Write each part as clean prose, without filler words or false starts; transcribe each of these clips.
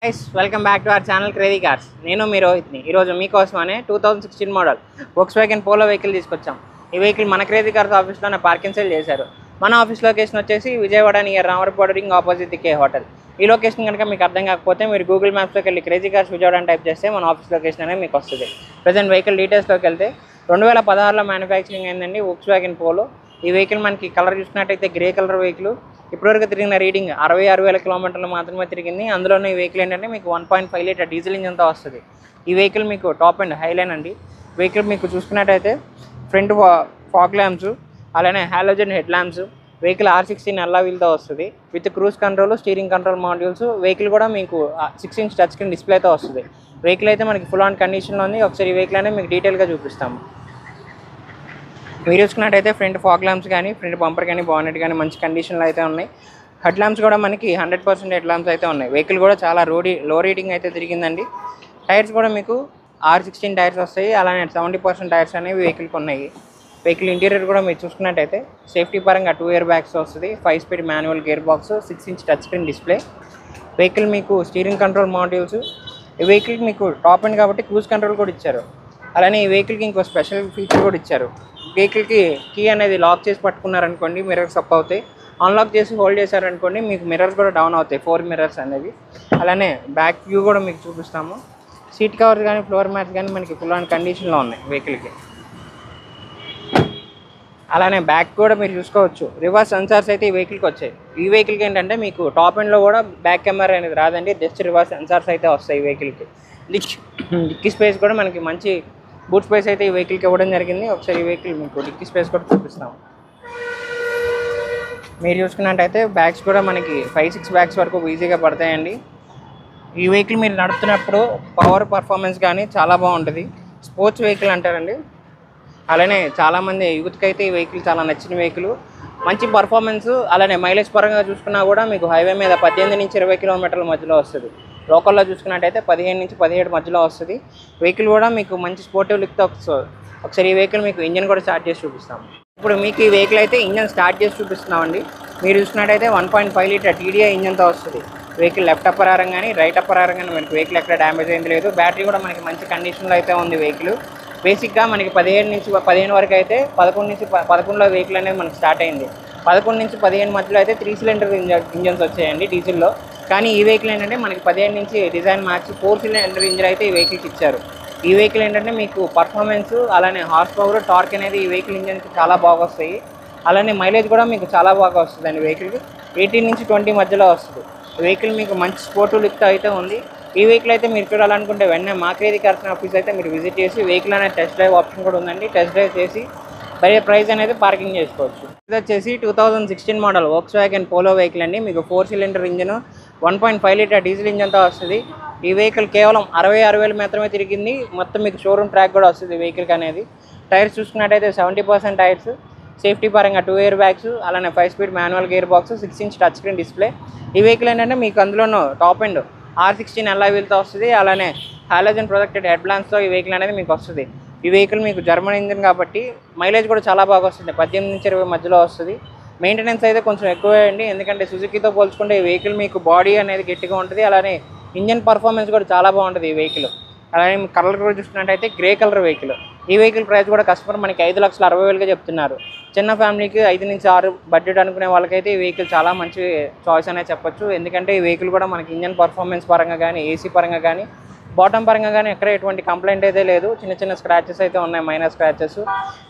Guys welcome back to our channel crazy cars. నేను మీ రోహిత్ని. ఈరోజు మీకోసమనే 2016 model Volkswagen polo vehicle తీసుకొచ్చాం. ఈ వెహికల్ మన క్రేజీ కార్స్ ఆఫీస్లోనే పార్కింగ్ సేల్ చేశారు. మన ఆఫీస్ లొకేషన్ వచ్చేసి Vijayawada near Ramarapadu ring opposite కే హోటల్. ఈ లొకేషన్ కనుక మీకు అర్థం కాకపోతే మీరు గూగుల్ మ్యాప్స్లోకి వెళ్ళి క్రేజీ కార్స్ విజయవాడ అని టైప్ చేస్తే మన ఆఫీస్ లొకేషన్ అనేది మీకు వస్తుంది. ప్రజెంట్ వెహికల్ డీటెయిల్స్లోకి వెళ్తే 2016లో మ్యానుఫ్యాక్చరింగ్ అయిందండి వోక్స్‌వ్యాగన్ పోలో. ఈ వెహికల్ మనకి కలర్ చూసినట్టయితే గ్రే కలర్ వెహికల్. ఇప్పటివరకు తిరిగిన రీడింగ్ 66,000 కిలోమీటర్లు మాత్రమే తిరిగింది. అందులోనే ఈ వెహికల్ ఏంటంటే మీకు 1.5 లీటర్ డీజిల్ ఇంజన్తో వస్తుంది. ఈ వెహికల్ మీకు టాప్ అండ్ హైలైన్ అండి. వెహికల్ మీకు చూసుకున్నట్టయితే ఫ్రంట్ ఫాగ్ ల్యాంప్స్, అలానే halogen head lamps, vehicle R16 అల్లా వీల్తో వస్తుంది with cruise control, steering control modules. Vehicle కూడా మీకు 6 ఇంచ్ టచ్ స్క్రీన్ డిస్ప్లేతో వస్తుంది. వెహికల్ అయితే మనకి ఫుల్ ఆన్ కండిషన్లో ఉంది. ఒకసారి ఈ వెహికల్ అనేది మీకు డీటెయిల్గా చూపిస్తాము. మీరు చూసుకున్నట్టయితే ఫ్రంట్ ఫాగ్ ల్యాంప్స్ కానీ, ఫ్రంట్ బంపర్ కానీ, బానెట్ కానీ మంచి కండిషన్లో అయితే ఉన్నాయి. హెడ్ ల్యాంప్స్ కూడా మనకి 100% హెడ్ ల్యాంప్స్ అయితే ఉన్నాయి. వెహికల్ కూడా చాలా లో రీడింగ్ అయితే తిరిగిందండి. టైర్స్ కూడా మీకు R16 టైర్స్ వస్తాయి. అలానే 70% టైర్స్ అనేవి వెహికల్కి ఉన్నాయి. వెహికల్ ఇంటీరియర్ కూడా మీరు చూసుకున్నట్టయితే సేఫ్టీ పరంగా 2 ఇయర్ బ్యాగ్స్ వస్తుంది. 5 speed manual gear box, 6 inch touch screen display. Vehicle మీకు స్టీరింగ్ కంట్రోల్ మాడ్యూల్స్. ఈ వెహికల్కి మీకు టాప్ అండ్ కాబట్టి క్రూజ్ కంట్రోల్ కూడా ఇచ్చారు. అలానే ఈ వెహికల్కి ఇంకో స్పెషల్ ఫీచర్ కూడా ఇచ్చారు. వెహికల్కి కీ అనేది లాక్ చేసి పట్టుకున్నారనుకోండి మిర్రర్స్ అప్ అవుతాయి. అన్లాక్ చేసి హోల్డ్ చేశారనుకోండి మీకు మిర్రర్స్ కూడా డౌన్ అవుతాయి, 4 మిర్రర్స్ అనేవి. అలానే బ్యాక్ వ్యూ కూడా మీకు చూపిస్తాము. సీట్ కవర్స్ కానీ, ఫ్లోర్ మ్యాట్స్ కానీ మనకి ఫుల్ ఆన్ కండిషన్లో ఉన్నాయి వెహికల్కి. అలానే బ్యాక్ కూడా మీరు చూసుకోవచ్చు. రివర్స్ సెన్సార్స్ అయితే ఈ వెహికల్కి వచ్చాయి. ఈ వెహికల్కి ఏంటంటే మీకు టాప్ ఎండ్లో కూడా బ్యాక్ కెమెరా అనేది రాదండి, జస్ట్ రివర్స్ సెన్సార్స్ అయితే వస్తాయి ఈ వెహికల్కి. డిక్కీ స్పేస్ కూడా మనకి మంచి బూట్ స్పేస్ అయితే ఈ వెహికల్కి ఇవ్వడం జరిగింది. ఒకసారి ఈ వెహికల్ మీకు డిక్కీ స్పేస్ కూడా చూపిస్తాము. మీరు చూసుకున్నట్టయితే బ్యాగ్స్ కూడా మనకి 5-6 బ్యాగ్స్ వరకు ఈజీగా పడతాయండి. ఈ వెహికల్ మీరు నడుపుతున్నప్పుడు పవర్ పర్ఫార్మెన్స్ కానీ చాలా బాగుంటుంది. స్పోర్ట్స్ వెహికల్ అంటారండి. అలానే చాలామంది యూత్కి అయితే ఈ వెహికల్ చాలా నచ్చిన వెహికల్. మంచి పర్ఫార్మెన్స్, అలానే మైలేజ్ పరంగా చూసుకున్నా కూడా మీకు హైవే మీద 18 నుంచి 20 కిలోమీటర్ల మధ్యలో వస్తుంది. లోకల్లో చూసుకున్నట్టయితే 15 నుంచి 17 మధ్యలో వస్తుంది. వెహికల్ కూడా మీకు మంచి స్పోర్టివ్ లుక్తో ఒకసారి ఈ వెహికల్ మీకు ఇంజన్ కూడా స్టార్ట్ చేసి చూపిస్తాము. ఇప్పుడు మీకు ఈ వెహికల్ అయితే ఇంజన్ స్టార్ట్ చేసి చూపిస్తున్నామండి. మీరు చూసుకున్నట్టయితే 1.5 లీటర్ TDI ఇంజన్తో వస్తుంది. వెహికల్ లెఫ్ట్ అప్పర్ ఆరం కానీ, రైట్ అప్పర్ ఆరం కానీ మనకి వెహికల్ ఎక్కడ డ్యామేజ్ అయింది లేదు. బ్యాటరీ కూడా మనకి మంచి కండిషన్లో అయితే ఉంది వెహికల్. బేసిక్గా మనకి 17 నుంచి 15 వరకు అయితే 11 నుంచి 11లో వెహికల్ అనేది మనకి స్టార్ట్ అయింది. 11 నుంచి 15 మధ్యలో అయితే 3 సిలిండర్ ఇంజన్స్ వచ్చాయండి డీజిల్లో. కానీ ఈ వెహికల్ ఏంటంటే మనకి 15 నుంచి డిజైన్ మార్చి 4 సిలిండర్ ఇంజన్ అయితే ఈ వెహికల్కి ఇచ్చారు. ఈ వెహికల్ ఏంటంటే మీకు పర్ఫార్మెన్స్, అలానే హార్స్ పవర్, టార్క్ అనేది ఈ వెహికల్ ఇంజన్కి చాలా బాగా వస్తాయి. అలానే మైలేజ్ కూడా మీకు చాలా బాగా వస్తుంది అండి. వెహికల్కి 18 నుంచి 20 మధ్యలో వస్తుంది. వెహికల్ మీకు మంచి స్పోర్టివ్ లుక్తో అయితే ఉంది. ఈ వెహికల్ అయితే మీరు చూడాలనుకుంటే వెంటనే మా క్రేజీ కార్స్ ఆఫీస్ అయితే మీరు విజిట్ చేసి వెహికల్ అనేది టెస్ట్ డ్రైవ్ ఆప్షన్ కూడా ఉందండి. టెస్ట్ డ్రైవ్ చేసి బయట ప్రైస్ అనేది పార్కింగ్ చేసుకోవచ్చు. ఇది వచ్చేసి 2016 మోడల్ వోక్స్‌వ్యాగన్ పోలో వెహికల్ అండి. మీకు 4 సిలిండర్ ఇంజన్, 1.5 లీటర్ డీజిల్ ఇంజన్తో వస్తుంది. ఈ వెహికల్ కేవలం 66,000 మాత్రమే తిరిగింది. మొత్తం మీకు షోరూమ్ ట్రాక్ కూడా వస్తుంది వెహికల్కి అనేది. టైర్స్ చూసుకున్నట్టయితే 70% టైర్స్. సేఫ్టీ పరంగా 2 ఇయర్ బ్యాగ్స్, అలానే 5 speed manual gear box, 6 inch touch screen display. ఈ వెహికల్ ఏంటంటే మీకు అందులోనూ టాప్ ఎండ్ R16 అల్లా వీల్తో వస్తుంది. అలానే హాలోజన్ ప్రొటెక్టెడ్ హెడ్ ల్యాంప్స్తో ఈ వెహికల్ అనేది మీకు వస్తుంది. ఈ వెహికల్ మీకు జర్మన్ ఇంజిన్ కాబట్టి మైలేజ్ కూడా చాలా బాగా వస్తుంది. 18 నుంచి 20 మధ్యలో వస్తుంది. మెయింటెనెన్స్ అయితే కొంచెం ఎక్కువే అండి, ఎందుకంటే సుజుకీతో పోల్చుకుంటే ఈ వెహికల్ మీకు బాడీ అనేది గట్టిగా ఉంటుంది. అలానే ఇంజన్ పర్ఫార్మెన్స్ కూడా చాలా బాగుంటుంది ఈ వెహికల్. అలానే కలర్ కూడా చూసుకున్నట్టయితే గ్రే కలర్ వెహికల్. ఈ వెహికల్ ప్రైస్ కూడా కస్టమర్ మనకి 5,60,000గా చెప్తున్నారు. చిన్న ఫ్యామిలీకి 5 నుంచి 6 బడ్జెట్ అనుకునే వాళ్ళకైతే ఈ వెహికల్ చాలా మంచి చాయిస్ అనేది చెప్పొచ్చు. ఎందుకంటే ఈ వెహికల్ కూడా మనకి ఇంజన్ పర్ఫార్మెన్స్ పరంగా కానీ, ఏసీ పరంగా కానీ, బాటమ్ పరంగా కానీ ఎక్కడ ఎటువంటి కంప్లైంట్ అయితే లేదు. చిన్న చిన్న స్క్రాచెస్ అయితే ఉన్నాయి, మైనర్ స్క్రాచెస్.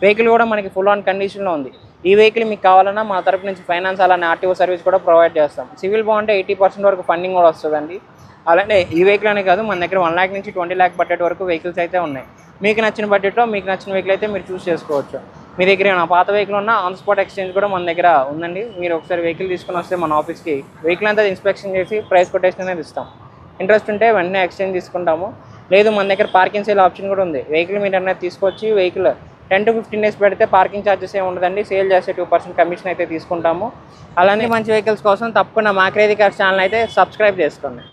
వెహికల్ కూడా మనకి ఫుల్ ఆన్ కండిషన్లో ఉంది. ఈ వెహికల్ మీకు కావాలన్నా మా తరపు నుంచి ఫైనాన్స్, అలానే RTO సర్వీస్ కూడా ప్రొవైడ్ చేస్తాం. సివిల్ బాగుంటే 80% వరకు ఫండింగ్ కూడా వస్తుందండి. అలానే ఈ వెహికల్ అనే కాదు, మన దగ్గర 1 lakh నుంచి 20 lakh బడ్జెట్ వరకు వెహికల్స్ అయితే ఉన్నాయి. మీకు నచ్చిన బడ్జెట్లో మీకు నచ్చిన వెహికల్ అయితే మీరు చూస్ చేసుకోవచ్చు. మీ దగ్గర ఏమైనా పాత వెహికల్ ఉన్న ఆన్ స్పాట్ ఎక్స్చేంజ్ కూడా మన దగ్గర ఉందండి. మీరు ఒకసారి వెహికల్ తీసుకుని వస్తే మన ఆఫీస్కి వెహికల్ అంతా ఇన్స్పెక్షన్ చేసి ప్రైస్ కొటేషన్ అనేది ఇస్తాం. ఇంట్రెస్ట్ ఉంటే వెంటనే ఎక్స్చేంజ్ తీసుకుంటాము. లేదు మన దగ్గర పార్కింగ్ సేల్ ఆప్షన్ కూడా ఉంది. వెహికల్ మీరు అనేది తీసుకొచ్చి వెహికల్ 10 to 15 days పెడితే పార్కింగ్ ఛార్జెస్ ఏమి ఉండదండి. సేల్ చేస్తే 2% కమిషన్ అయితే తీసుకుంటాము. అలానే మంచి వెహికల్స్ కోసం తప్పకుండా మా క్రేజీ కార్స్ ఛానల్ అయితే సబ్స్క్రైబ్ చేసుకోండి.